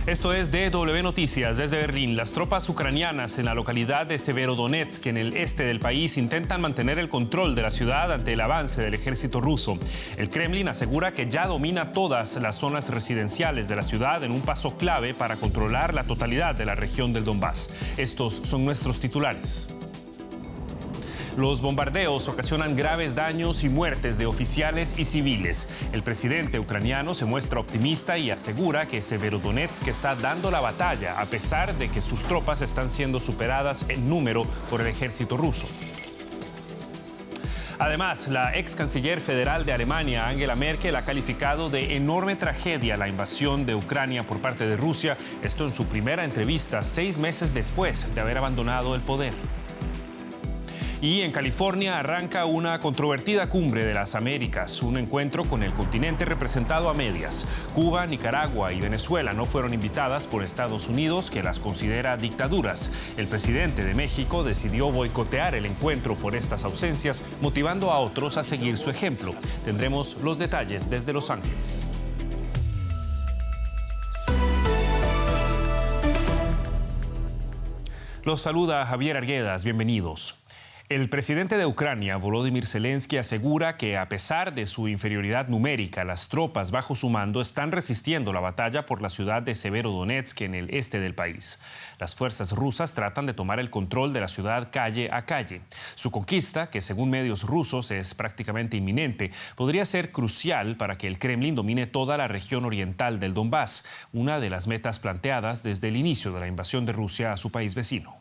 Esto es DW Noticias desde Berlín. Las tropas ucranianas en la localidad de Severodonetsk, en el este del país, intentan mantener el control de la ciudad ante el avance del ejército ruso. El Kremlin asegura que ya domina todas las zonas residenciales de la ciudad en un paso clave para controlar la totalidad de la región del Donbass. Estos son nuestros titulares. Los bombardeos ocasionan graves daños y muertes de oficiales y civiles. El presidente ucraniano se muestra optimista y asegura que Severodonetsk está dando la batalla a pesar de que sus tropas están siendo superadas en número por el ejército ruso. Además, la ex canciller federal de Alemania, Angela Merkel, ha calificado de enorme tragedia la invasión de Ucrania por parte de Rusia, esto en su primera entrevista 6 meses después de haber abandonado el poder. Y en California arranca una controvertida cumbre de las Américas, un encuentro con el continente representado a medias. Cuba, Nicaragua y Venezuela no fueron invitadas por Estados Unidos, que las considera dictaduras. El presidente de México decidió boicotear el encuentro por estas ausencias, motivando a otros a seguir su ejemplo. Tendremos los detalles desde Los Ángeles. Los saluda Javier Arguedas, bienvenidos. El presidente de Ucrania, Volodymyr Zelensky, asegura que a pesar de su inferioridad numérica, las tropas bajo su mando están resistiendo la batalla por la ciudad de Severodonetsk en el este del país. Las fuerzas rusas tratan de tomar el control de la ciudad calle a calle. Su conquista, que según medios rusos es prácticamente inminente, podría ser crucial para que el Kremlin domine toda la región oriental del Donbass, una de las metas planteadas desde el inicio de la invasión de Rusia a su país vecino.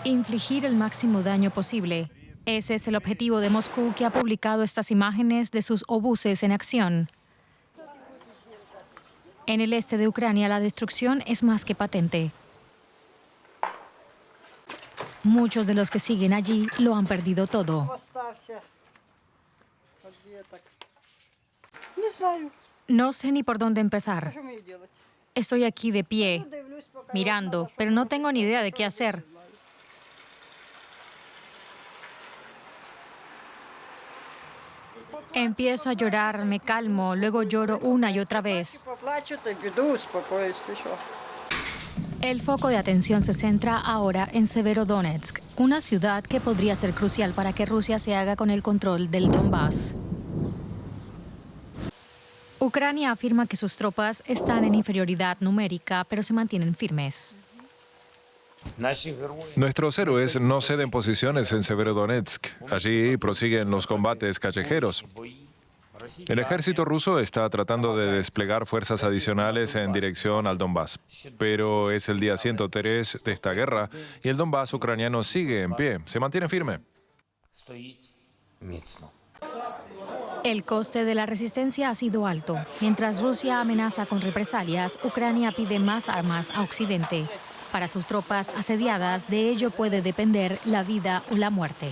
Infligir el máximo daño posible. Ese es el objetivo de Moscú, que ha publicado estas imágenes de sus obuses en acción. En el este de Ucrania, la destrucción es más que patente. Muchos de los que siguen allí lo han perdido todo. No sé ni por dónde empezar. Estoy aquí de pie, mirando, pero no tengo ni idea de qué hacer. Empiezo a llorar, me calmo, luego lloro una y otra vez. El foco de atención se centra ahora en Severodonetsk, una ciudad que podría ser crucial para que Rusia se haga con el control del Donbass. Ucrania afirma que sus tropas están en inferioridad numérica, pero se mantienen firmes. Nuestros héroes no ceden posiciones en Severodonetsk. Allí prosiguen los combates callejeros. El ejército ruso está tratando de desplegar fuerzas adicionales en dirección al Donbass. Pero es el día 103 de esta guerra y el Donbass ucraniano sigue en pie, se mantiene firme. El coste de la resistencia ha sido alto. Mientras Rusia amenaza con represalias, Ucrania pide más armas a Occidente. Para sus tropas asediadas, de ello puede depender la vida o la muerte.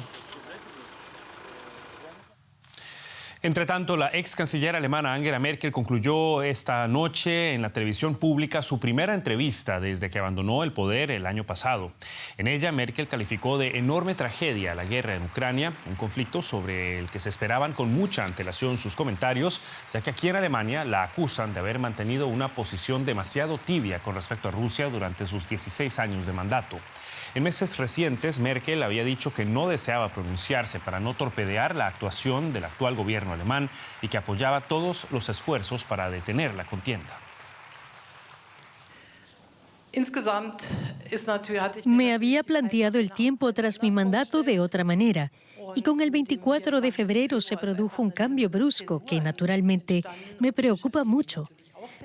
Entre tanto, la ex canciller alemana Angela Merkel concluyó esta noche en la televisión pública su primera entrevista desde que abandonó el poder el año pasado. En ella, Merkel calificó de enorme tragedia la guerra en Ucrania, un conflicto sobre el que se esperaban con mucha antelación sus comentarios, ya que aquí en Alemania la acusan de haber mantenido una posición demasiado tibia con respecto a Rusia durante sus 16 años de mandato. En meses recientes, Merkel había dicho que no deseaba pronunciarse para no torpedear la actuación del actual gobierno alemán y que apoyaba todos los esfuerzos para detener la contienda. Me había planteado el tiempo tras mi mandato de otra manera, y con el 24 de febrero se produjo un cambio brusco que naturalmente me preocupa mucho.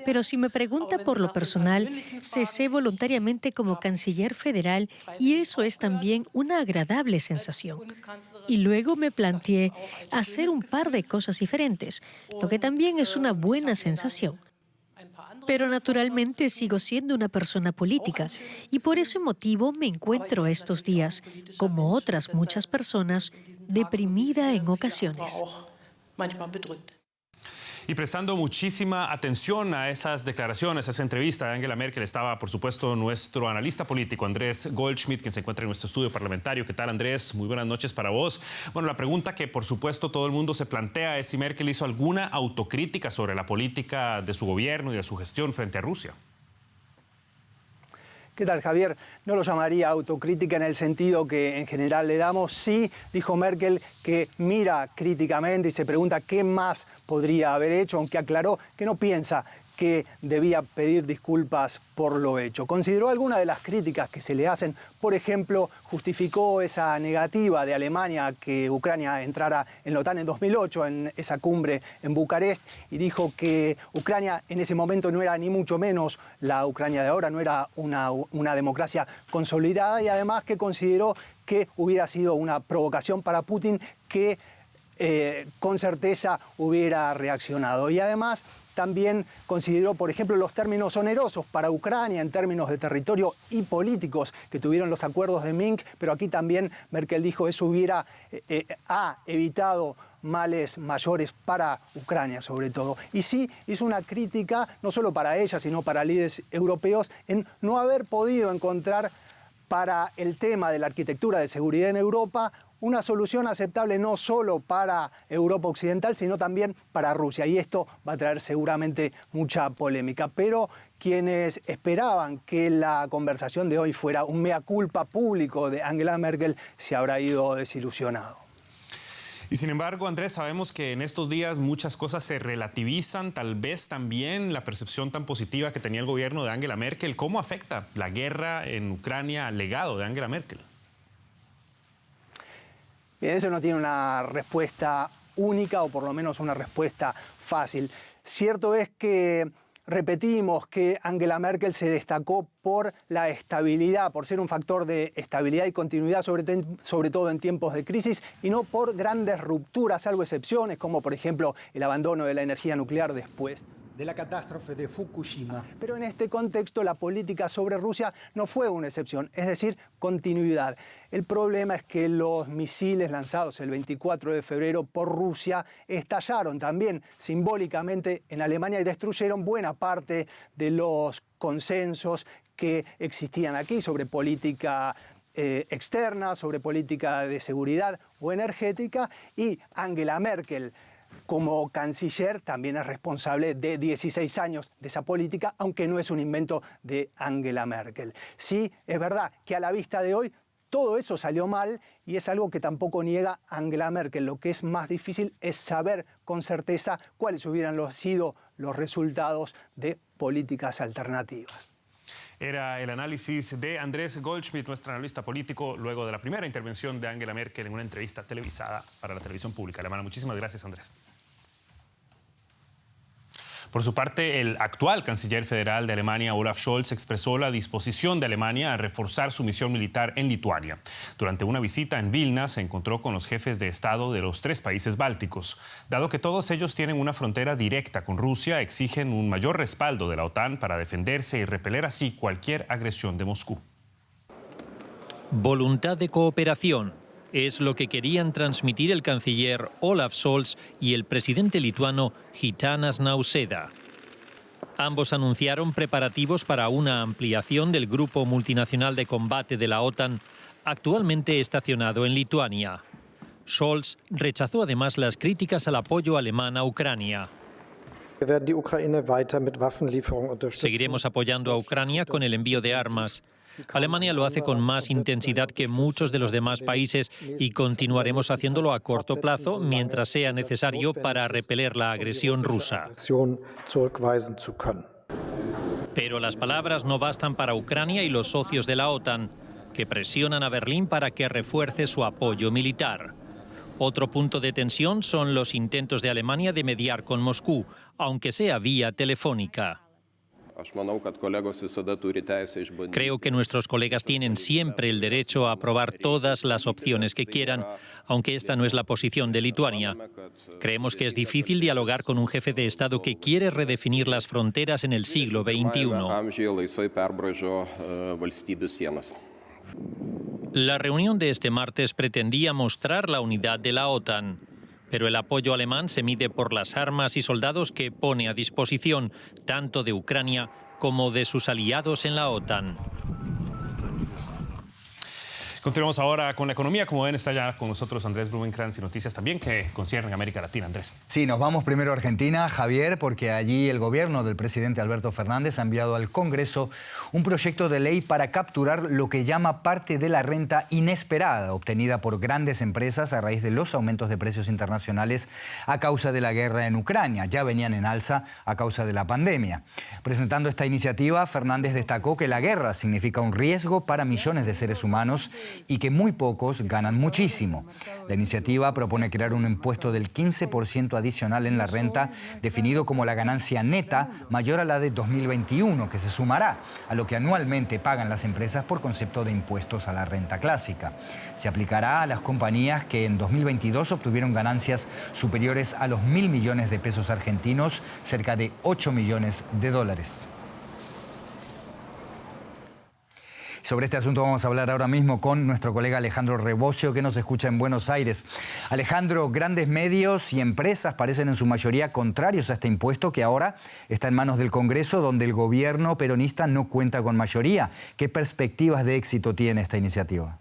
Pero si me pregunta por lo personal, cesé voluntariamente como canciller federal y eso es también una agradable sensación. Y luego me planteé hacer un par de cosas diferentes, lo que también es una buena sensación. Pero naturalmente sigo siendo una persona política y por ese motivo me encuentro estos días, como otras muchas personas, deprimida en ocasiones. Y prestando muchísima atención a esas declaraciones, a esa entrevista de Angela Merkel, estaba, por supuesto, nuestro analista político, Andrés Goldschmidt, quien se encuentra en nuestro estudio parlamentario. ¿Qué tal, Andrés? Muy buenas noches para vos. Bueno, la pregunta que, por supuesto, todo el mundo se plantea es si Merkel hizo alguna autocrítica sobre la política de su gobierno y de su gestión frente a Rusia. ¿Qué tal, Javier? No lo llamaría autocrítica en el sentido que en general le damos. Sí, dijo Merkel que mira críticamente y se pregunta qué más podría haber hecho, aunque aclaró que no piensa que debía pedir disculpas por lo hecho. Consideró algunas de las críticas que se le hacen. Por ejemplo, justificó esa negativa de Alemania a que Ucrania entrara en la OTAN en 2008, en esa cumbre en Bucarest, y dijo que Ucrania en ese momento no era ni mucho menos la Ucrania de ahora, no era una democracia consolidada, y además que consideró que hubiera sido una provocación para Putin, que con certeza hubiera reaccionado. Y además también consideró, por ejemplo, los términos onerosos para Ucrania en términos de territorio y políticos que tuvieron los acuerdos de Minsk, pero aquí también Merkel dijo eso hubiera evitado males mayores para Ucrania sobre todo. Y sí hizo una crítica, no solo para ella, sino para líderes europeos, en no haber podido encontrar para el tema de la arquitectura de seguridad en Europa una solución aceptable no solo para Europa Occidental, sino también para Rusia. Y esto va a traer seguramente mucha polémica. Pero quienes esperaban que la conversación de hoy fuera un mea culpa público de Angela Merkel se habrá ido desilusionado. Y sin embargo, Andrés, sabemos que en estos días muchas cosas se relativizan, tal vez también la percepción tan positiva que tenía el gobierno de Angela Merkel. ¿Cómo afecta la guerra en Ucrania al legado de Angela Merkel? Bien, eso no tiene una respuesta única o por lo menos una respuesta fácil. Cierto es que repetimos que Angela Merkel se destacó por la estabilidad, por ser un factor de estabilidad y continuidad, sobre todo en tiempos de crisis, y no por grandes rupturas, salvo excepciones, como por ejemplo el abandono de la energía nuclear después de la catástrofe de Fukushima. Pero en este contexto la política sobre Rusia no fue una excepción, es decir, continuidad. El problema es que los misiles lanzados el 24 de febrero por Rusia estallaron también simbólicamente en Alemania y destruyeron buena parte de los consensos que existían aquí sobre política externa, sobre política de seguridad o energética, y Angela Merkel, como canciller, también es responsable de 16 años de esa política, aunque no es un invento de Angela Merkel. Sí, es verdad que a la vista de hoy todo eso salió mal y es algo que tampoco niega Angela Merkel. Lo que es más difícil es saber con certeza cuáles hubieran sido los resultados de políticas alternativas. Era el análisis de Andrés Goldschmidt, nuestro analista político, luego de la primera intervención de Angela Merkel en una entrevista televisada para la televisión pública alemana. Muchísimas gracias, Andrés. Por su parte, el actual canciller federal de Alemania, Olaf Scholz, expresó la disposición de Alemania a reforzar su misión militar en Lituania. Durante una visita en Vilna se encontró con los jefes de Estado de los 3 países bálticos. Dado que todos ellos tienen una frontera directa con Rusia, exigen un mayor respaldo de la OTAN para defenderse y repeler así cualquier agresión de Moscú. Voluntad de cooperación. Es lo que querían transmitir el canciller Olaf Scholz y el presidente lituano Gitanas Nausėda. Ambos anunciaron preparativos para una ampliación del grupo multinacional de combate de la OTAN, actualmente estacionado en Lituania. Scholz rechazó además las críticas al apoyo alemán a Ucrania. Seguiremos apoyando a Ucrania con el envío de armas. Alemania lo hace con más intensidad que muchos de los demás países y continuaremos haciéndolo a corto plazo mientras sea necesario para repeler la agresión rusa. Pero las palabras no bastan para Ucrania y los socios de la OTAN, que presionan a Berlín para que refuerce su apoyo militar. Otro punto de tensión son los intentos de Alemania de mediar con Moscú, aunque sea vía telefónica. Creo que nuestros colegas tienen siempre el derecho a aprobar todas las opciones que quieran, aunque esta no es la posición de Lituania. Creemos que es difícil dialogar con un jefe de Estado que quiere redefinir las fronteras en el siglo XXI. La reunión de este martes pretendía mostrar la unidad de la OTAN. Pero el apoyo alemán se mide por las armas y soldados que pone a disposición tanto de Ucrania como de sus aliados en la OTAN. Continuamos ahora con la economía. Como ven, está ya con nosotros Andrés Blumenkrantz y noticias también que conciernen a América Latina. Andrés. Sí, nos vamos primero a Argentina, Javier, porque allí el gobierno del presidente Alberto Fernández ha enviado al Congreso un proyecto de ley para capturar lo que llama parte de la renta inesperada obtenida por grandes empresas a raíz de los aumentos de precios internacionales a causa de la guerra en Ucrania. Ya venían en alza a causa de la pandemia. Presentando esta iniciativa, Fernández destacó que la guerra significa un riesgo para millones de seres humanos y que muy pocos ganan muchísimo. La iniciativa propone crear un impuesto del 15% adicional en la renta, definido como la ganancia neta mayor a la de 2021, que se sumará a lo que anualmente pagan las empresas por concepto de impuestos a la renta clásica. Se aplicará a las compañías que en 2022 obtuvieron ganancias superiores a los 1.000 millones de pesos argentinos, cerca de 8 millones de dólares. Sobre este asunto vamos a hablar ahora mismo con nuestro colega Alejandro Rebosio, que nos escucha en Buenos Aires. Alejandro, grandes medios y empresas parecen en su mayoría contrarios a este impuesto que ahora está en manos del Congreso, donde el gobierno peronista no cuenta con mayoría. ¿Qué perspectivas de éxito tiene esta iniciativa?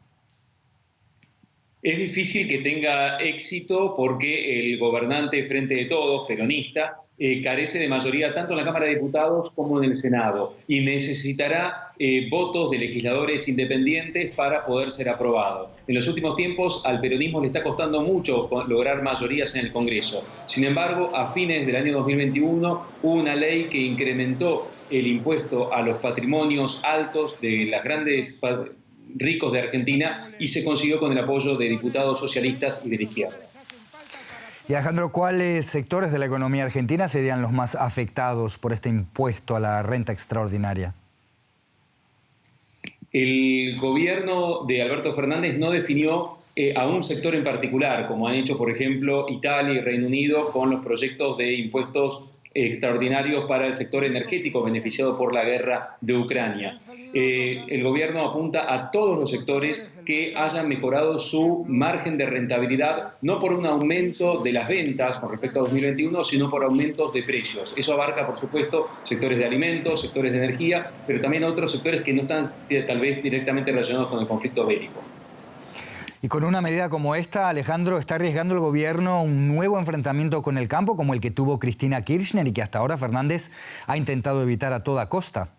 Es difícil que tenga éxito porque el gobernante Frente de Todos, peronista, carece de mayoría tanto en la Cámara de Diputados como en el Senado y necesitará votos de legisladores independientes para poder ser aprobado. En los últimos tiempos al peronismo le está costando mucho lograr mayorías en el Congreso. Sin embargo, a fines del año 2021 hubo una ley que incrementó el impuesto a los patrimonios altos de las grandes ricos de Argentina y se consiguió con el apoyo de diputados socialistas y de la izquierda. Y Alejandro, ¿cuáles sectores de la economía argentina serían los más afectados por este impuesto a la renta extraordinaria? El gobierno de Alberto Fernández no definió a un sector en particular, como han hecho, por ejemplo, Italia y Reino Unido con los proyectos de impuestos extraordinarios para el sector energético beneficiado por la guerra de Ucrania. El gobierno apunta a todos los sectores que hayan mejorado su margen de rentabilidad, no por un aumento de las ventas con respecto a 2021, sino por aumentos de precios. Eso abarca, por supuesto, sectores de alimentos, sectores de energía, pero también otros sectores que no están tal vez directamente relacionados con el conflicto bélico. Y con una medida como esta, Alejandro, ¿está arriesgando el gobierno un nuevo enfrentamiento con el campo como el que tuvo Cristina Kirchner y que hasta ahora Fernández ha intentado evitar a toda costa?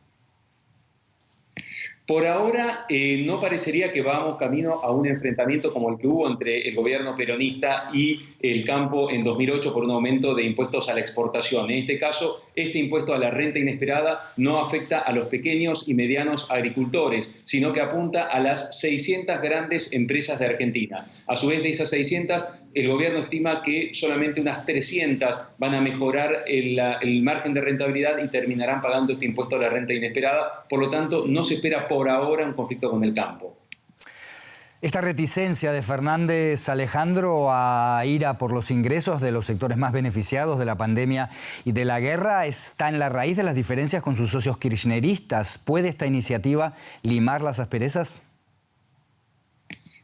Por ahora no parecería que vamos camino a un enfrentamiento como el que hubo entre el gobierno peronista y el campo en 2008 por un aumento de impuestos a la exportación. En este caso, este impuesto a la renta inesperada no afecta a los pequeños y medianos agricultores, sino que apunta a las 600 grandes empresas de Argentina. A su vez, de esas 600, el gobierno estima que solamente unas 300 van a mejorar el margen de rentabilidad y terminarán pagando este impuesto a la renta inesperada. Por lo tanto, no se espera por ahora un conflicto con el campo. Esta reticencia de Fernández, Alejandro, a ir a por los ingresos de los sectores más beneficiados de la pandemia y de la guerra está en la raíz de las diferencias con sus socios kirchneristas. ¿Puede esta iniciativa limar las asperezas?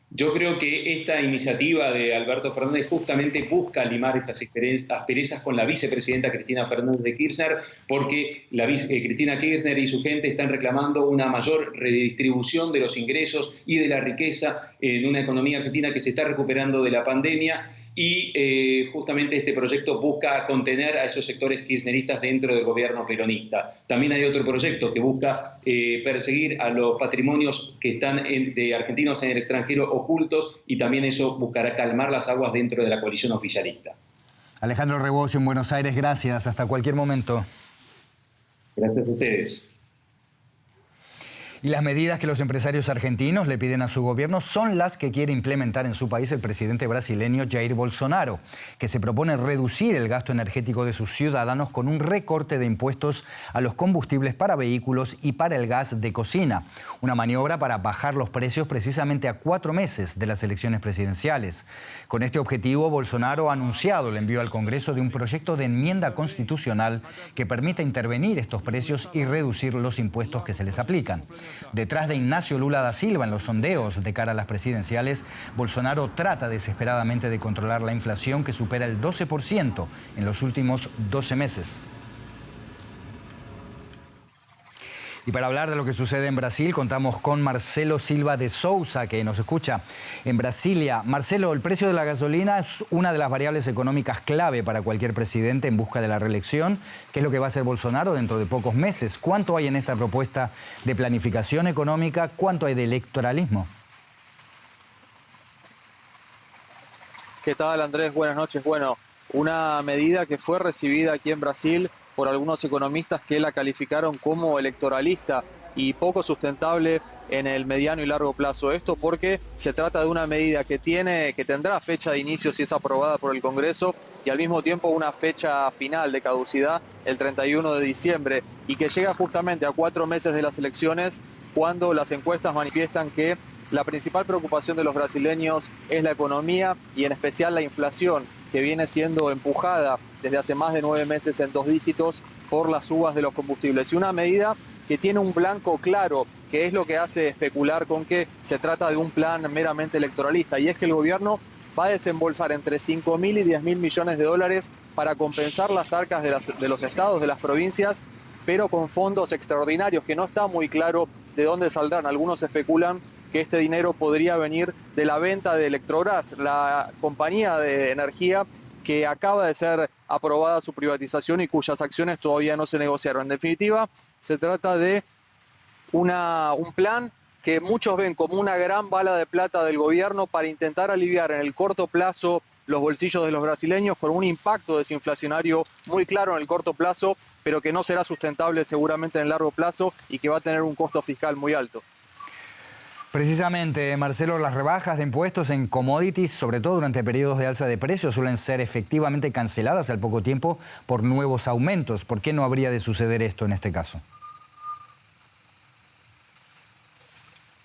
Yo creo que esta iniciativa de Alberto Fernández justamente busca limar estas asperezas con la vicepresidenta Cristina Fernández de Kirchner, porque Cristina Kirchner y su gente están reclamando una mayor redistribución de los ingresos y de la riqueza en una economía argentina que se está recuperando de la pandemia y justamente este proyecto busca contener a esos sectores kirchneristas dentro del gobierno peronista. También hay otro proyecto que busca perseguir a los patrimonios que están de argentinos en el extranjero ocultos y también eso buscará calmar las aguas dentro de la coalición oficialista. Alejandro Rebosio en Buenos Aires, gracias. Hasta cualquier momento. Gracias a ustedes. Y las medidas que los empresarios argentinos le piden a su gobierno son las que quiere implementar en su país el presidente brasileño Jair Bolsonaro, que se propone reducir el gasto energético de sus ciudadanos con un recorte de impuestos a los combustibles para vehículos y para el gas de cocina. Una maniobra para bajar los precios precisamente a 4 meses de las elecciones presidenciales. Con este objetivo, Bolsonaro ha anunciado el envío al Congreso de un proyecto de enmienda constitucional que permita intervenir estos precios y reducir los impuestos que se les aplican. Detrás de Ignacio Lula da Silva en los sondeos de cara a las presidenciales, Bolsonaro trata desesperadamente de controlar la inflación que supera el 12% en los últimos 12 meses. Y para hablar de lo que sucede en Brasil, contamos con Marcelo Silva de Sousa, que nos escucha en Brasilia. Marcelo, el precio de la gasolina es una de las variables económicas clave para cualquier presidente en busca de la reelección. ¿Qué es lo que va a hacer Bolsonaro dentro de pocos meses? ¿Cuánto hay en esta propuesta de planificación económica? ¿Cuánto hay de electoralismo? ¿Qué tal, Andrés? Buenas noches. Bueno, una medida que fue recibida aquí en Brasil por algunos economistas que la calificaron como electoralista y poco sustentable en el mediano y largo plazo. Esto porque se trata de una medida que tendrá fecha de inicio si es aprobada por el Congreso y al mismo tiempo una fecha final de caducidad el 31 de diciembre y que llega justamente a 4 meses de las elecciones, cuando las encuestas manifiestan que la principal preocupación de los brasileños es la economía y en especial la inflación, que viene siendo empujada desde hace más de 9 meses en 2 dígitos por las subas de los combustibles. Y una medida que tiene un blanco claro, que es lo que hace especular con que se trata de un plan meramente electoralista, y es que el gobierno va a desembolsar entre 5.000 y 10.000 millones de dólares para compensar las arcas de los estados, de las provincias, pero con fondos extraordinarios, que no está muy claro de dónde saldrán. Algunos especulan que este dinero podría venir de la venta de Electrobras, la compañía de energía que acaba de ser aprobada su privatización y cuyas acciones todavía no se negociaron. En definitiva, se trata de un plan que muchos ven como una gran bala de plata del gobierno para intentar aliviar en el corto plazo los bolsillos de los brasileños, con un impacto desinflacionario muy claro en el corto plazo, pero que no será sustentable seguramente en el largo plazo y que va a tener un costo fiscal muy alto. Precisamente, Marcelo, las rebajas de impuestos en commodities, sobre todo durante periodos de alza de precios, suelen ser efectivamente canceladas al poco tiempo por nuevos aumentos. ¿Por qué no habría de suceder esto en este caso?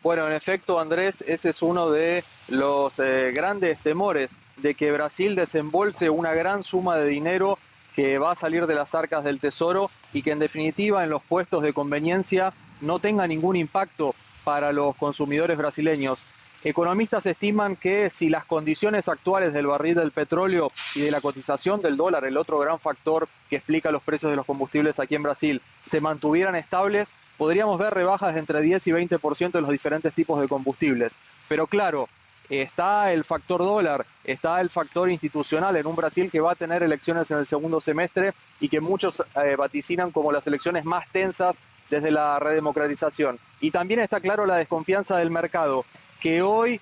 Bueno, en efecto, Andrés, ese es uno de los grandes temores de que Brasil desembolse una gran suma de dinero que va a salir de las arcas del Tesoro y que en definitiva en los puestos de conveniencia no tenga ningún impacto para los consumidores brasileños. Economistas estiman que si las condiciones actuales del barril del petróleo y de la cotización del dólar, el otro gran factor que explica los precios de los combustibles aquí en Brasil, se mantuvieran estables, podríamos ver rebajas de entre 10 y 20% en los diferentes tipos de combustibles. Pero claro, está el factor dólar, está el factor institucional en un Brasil que va a tener elecciones en el segundo semestre y que muchos vaticinan como las elecciones más tensas desde la redemocratización. Y también está claro la desconfianza del mercado, que hoy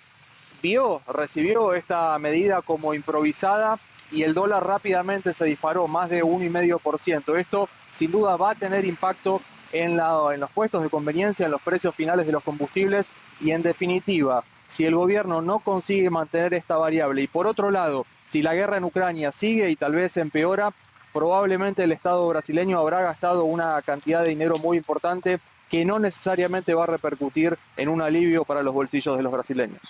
recibió esta medida como improvisada y el dólar rápidamente se disparó más de 1,5%. Esto sin duda va a tener impacto en los puestos de conveniencia, en los precios finales de los combustibles y en definitiva, si el gobierno no consigue mantener esta variable y por otro lado, si la guerra en Ucrania sigue y tal vez empeora, probablemente el Estado brasileño habrá gastado una cantidad de dinero muy importante que no necesariamente va a repercutir en un alivio para los bolsillos de los brasileños.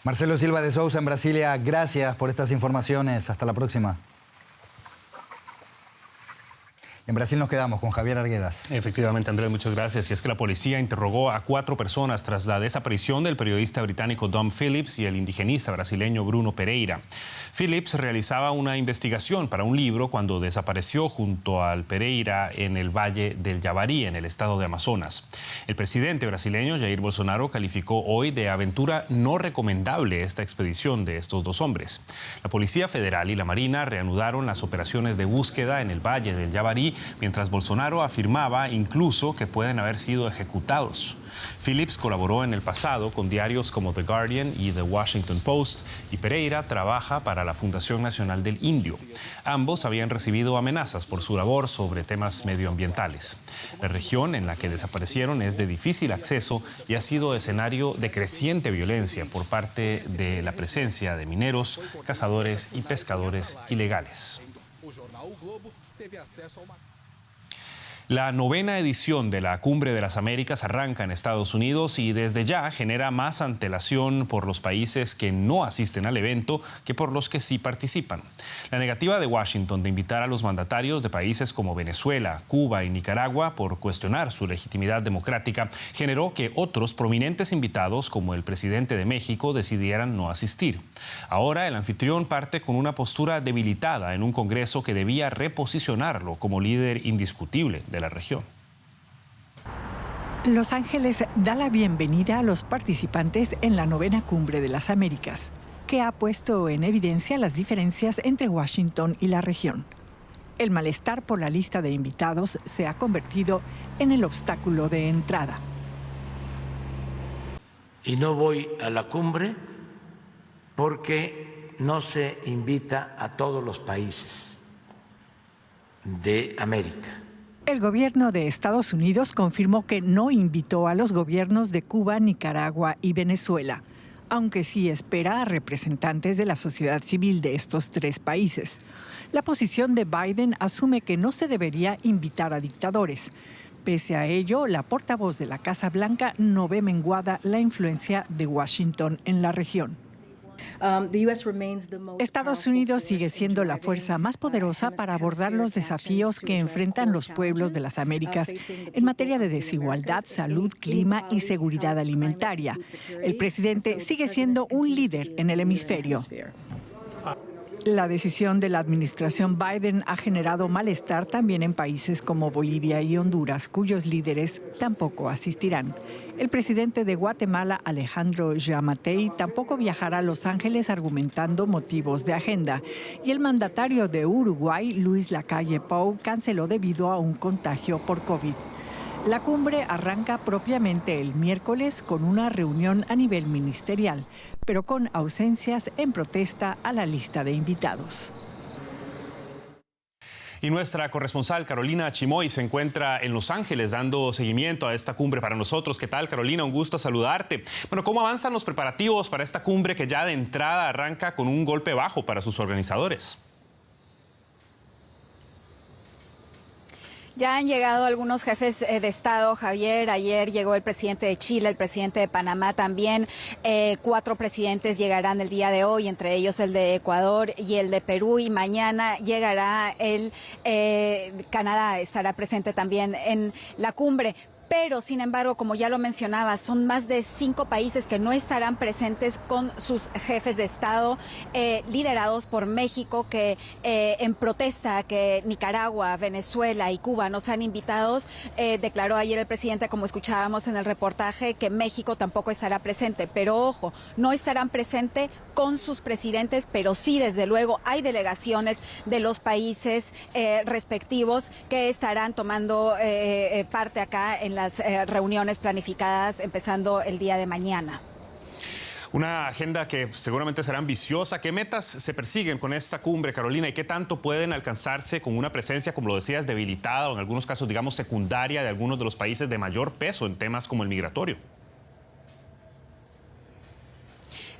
Marcelo Silva de Sousa en Brasilia, gracias por estas informaciones. Hasta la próxima. En Brasil nos quedamos con Javier Arguedas. Efectivamente, Andrés, muchas gracias. Y es que la policía interrogó a 4 personas tras la desaparición del periodista británico Dom Phillips y el indigenista brasileño Bruno Pereira. Phillips realizaba una investigación para un libro cuando desapareció junto al Pereira en el Valle del Javari, en el estado de Amazonas. El presidente brasileño Jair Bolsonaro calificó hoy de aventura no recomendable esta expedición de estos 2 hombres. La Policía Federal y la Marina reanudaron las operaciones de búsqueda en el Valle del Javari, mientras Bolsonaro afirmaba incluso que pueden haber sido ejecutados. Phillips colaboró en el pasado con diarios como The Guardian y The Washington Post y Pereira trabaja para la Fundación Nacional del Indio. Ambos habían recibido amenazas por su labor sobre temas medioambientales. La región en la que desaparecieron es de difícil acceso y ha sido escenario de creciente violencia por parte de la presencia de mineros, cazadores y pescadores ilegales. La 9ª edición de la Cumbre de las Américas arranca en Estados Unidos y desde ya genera más antelación por los países que no asisten al evento que por los que sí participan. La negativa de Washington de invitar a los mandatarios de países como Venezuela, Cuba y Nicaragua por cuestionar su legitimidad democrática generó que otros prominentes invitados, como el presidente de México, decidieran no asistir. Ahora el anfitrión parte con una postura debilitada en un Congreso que debía reposicionarlo como líder indiscutible de la región. Los Ángeles da la bienvenida a los participantes en la 9ª Cumbre de las Américas, que ha puesto en evidencia las diferencias entre Washington y la región. El malestar por la lista de invitados se ha convertido en el obstáculo de entrada. Y no voy a la cumbre porque no se invita a todos los países de América. El gobierno de Estados Unidos confirmó que no invitó a los gobiernos de Cuba, Nicaragua y Venezuela, aunque sí espera a representantes de la sociedad civil de estos 3 países. La posición de Biden asume que no se debería invitar a dictadores. Pese a ello, la portavoz de la Casa Blanca no ve menguada la influencia de Washington en la región. Estados Unidos sigue siendo la fuerza más poderosa para abordar los desafíos que enfrentan los pueblos de las Américas en materia de desigualdad, salud, clima y seguridad alimentaria. El presidente sigue siendo un líder en el hemisferio. La decisión de la administración Biden ha generado malestar también en países como Bolivia y Honduras, cuyos líderes tampoco asistirán. El presidente de Guatemala, Alejandro Yamatei, tampoco viajará a Los Ángeles argumentando motivos de agenda. Y el mandatario de Uruguay, Luis Lacalle Pou, canceló debido a un contagio por COVID. La cumbre arranca propiamente el miércoles con una reunión a nivel ministerial, pero con ausencias en protesta a la lista de invitados. Y nuestra corresponsal Carolina Chimoy se encuentra en Los Ángeles dando seguimiento a esta cumbre para nosotros. ¿Qué tal, Carolina? Un gusto saludarte. Bueno, ¿cómo avanzan los preparativos para esta cumbre que ya de entrada arranca con un golpe bajo para sus organizadores? Ya han llegado algunos jefes de Estado, Javier. Ayer llegó el presidente de Chile, el presidente de Panamá también. 4 presidentes llegarán el día de hoy, entre ellos el de Ecuador y el de Perú. Y mañana llegará Canadá, estará presente también en la cumbre. Pero, sin embargo, como ya lo mencionaba, son más de 5 países que no estarán presentes con sus jefes de Estado, liderados por México, que en protesta a que Nicaragua, Venezuela y Cuba no sean invitados, declaró ayer el presidente, como escuchábamos en el reportaje, que México tampoco estará presente. Pero, ojo, no estarán presentes con sus presidentes, pero sí, desde luego, hay delegaciones de los países respectivos que estarán tomando parte acá en las reuniones planificadas empezando el día de mañana. Una agenda que seguramente será ambiciosa. ¿Qué metas se persiguen con esta cumbre, Carolina? ¿Y qué tanto pueden alcanzarse con una presencia, como lo decías, debilitada o en algunos casos, digamos, secundaria de algunos de los países de mayor peso en temas como el migratorio?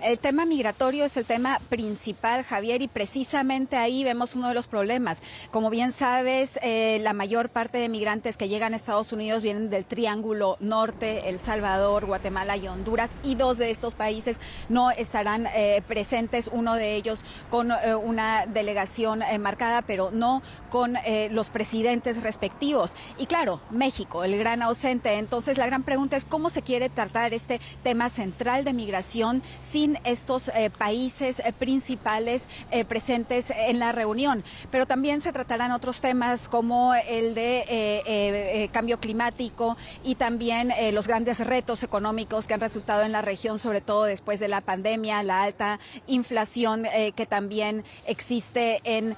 El tema migratorio es el tema principal, Javier, y precisamente ahí vemos uno de los problemas. Como bien sabes, la mayor parte de migrantes que llegan a Estados Unidos vienen del Triángulo Norte, El Salvador, Guatemala y Honduras, y 2 de estos países no estarán presentes, uno de ellos con una delegación marcada, pero no con los presidentes respectivos. Y claro, México, el gran ausente. Entonces, la gran pregunta es cómo se quiere tratar este tema central de migración sin estos países principales presentes en la reunión. Pero también se tratarán otros temas como el de cambio climático y también los grandes retos económicos que han resultado en la región, sobre todo después de la pandemia, la alta inflación que también existe en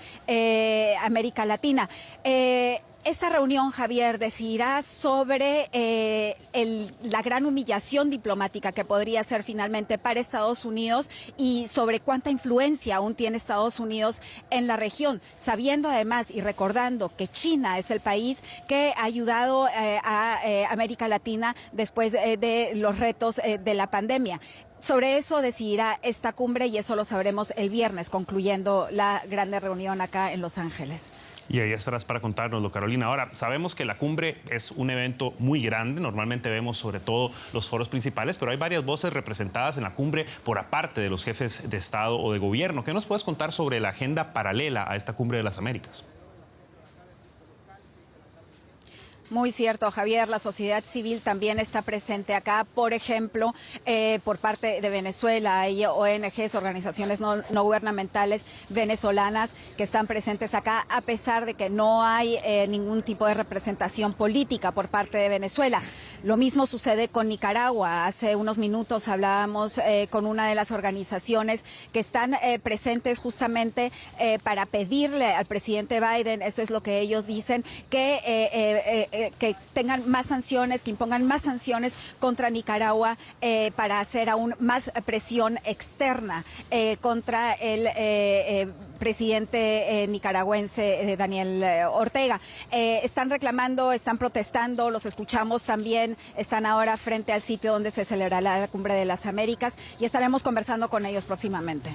América Latina. Esta reunión, Javier, decidirá sobre la gran humillación diplomática que podría ser finalmente para Estados Unidos y sobre cuánta influencia aún tiene Estados Unidos en la región, sabiendo además y recordando que China es el país que ha ayudado a América Latina después de los retos de la pandemia. Sobre eso decidirá esta cumbre y eso lo sabremos el viernes, concluyendo la grande reunión acá en Los Ángeles. Y ahí estarás para contárnoslo, Carolina. Ahora, sabemos que la cumbre es un evento muy grande. Normalmente vemos sobre todo los foros principales, pero hay varias voces representadas en la cumbre por aparte de los jefes de Estado o de gobierno. ¿Qué nos puedes contar sobre la agenda paralela a esta cumbre de las Américas? Muy cierto, Javier. La sociedad civil también está presente acá. Por ejemplo, por parte de Venezuela, hay ONGs, organizaciones no gubernamentales venezolanas que están presentes acá, a pesar de que no hay ningún tipo de representación política por parte de Venezuela. Lo mismo sucede con Nicaragua. Hace unos minutos hablábamos con una de las organizaciones que están presentes justamente para pedirle al presidente Biden, eso es lo que ellos dicen, que tengan más sanciones, que impongan más sanciones contra Nicaragua para hacer aún más presión externa contra el presidente nicaragüense Daniel Ortega. Están reclamando, están protestando, los escuchamos también, están ahora frente al sitio donde se celebrará la Cumbre de las Américas y estaremos conversando con ellos próximamente.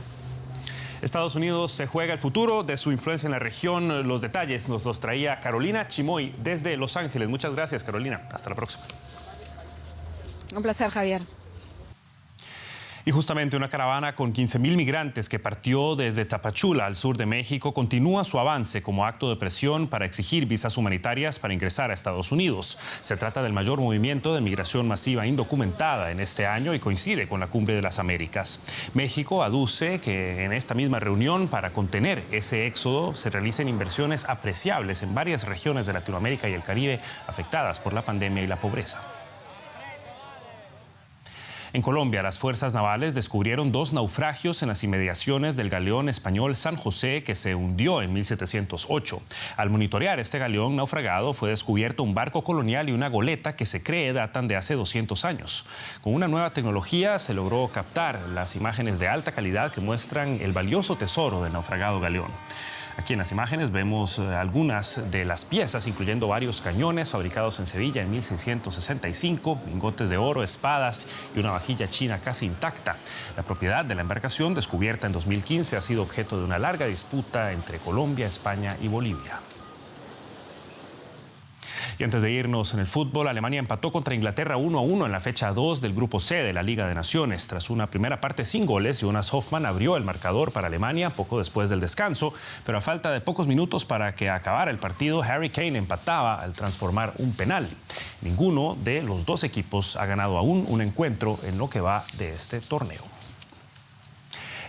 Estados Unidos se juega el futuro de su influencia en la región. Los detalles nos los traía Carolina Chimoy desde Los Ángeles. Muchas gracias, Carolina. Hasta la próxima. Un placer, Javier. Y justamente una caravana con 15,000 migrantes que partió desde Tapachula, al sur de México, continúa su avance como acto de presión para exigir visas humanitarias para ingresar a Estados Unidos. Se trata del mayor movimiento de migración masiva indocumentada en este año y coincide con la Cumbre de las Américas. México aduce que en esta misma reunión, para contener ese éxodo, se realicen inversiones apreciables en varias regiones de Latinoamérica y el Caribe afectadas por la pandemia y la pobreza. En Colombia, las fuerzas navales descubrieron 2 naufragios en las inmediaciones del galeón español San José, que se hundió en 1708. Al monitorear este galeón naufragado, fue descubierto un barco colonial y una goleta que se cree datan de hace 200 años. Con una nueva tecnología se logró captar las imágenes de alta calidad que muestran el valioso tesoro del naufragado galeón. Aquí en las imágenes vemos algunas de las piezas, incluyendo varios cañones fabricados en Sevilla en 1665, lingotes de oro, espadas y una vajilla china casi intacta. La propiedad de la embarcación, descubierta en 2015, ha sido objeto de una larga disputa entre Colombia, España y Bolivia. Y antes de irnos en el fútbol, Alemania empató contra Inglaterra 1-1 en la fecha 2 del Grupo C de la Liga de Naciones. Tras una primera parte sin goles, Jonas Hoffmann abrió el marcador para Alemania poco después del descanso, pero a falta de pocos minutos para que acabara el partido, Harry Kane empataba al transformar un penal. Ninguno de los dos equipos ha ganado aún un encuentro en lo que va de este torneo.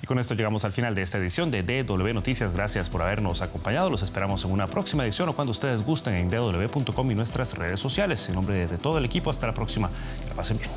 Y con esto llegamos al final de esta edición de DW Noticias. Gracias por habernos acompañado. Los esperamos en una próxima edición o cuando ustedes gusten en dw.com y nuestras redes sociales. En nombre de todo el equipo, hasta la próxima. Que la pasen bien.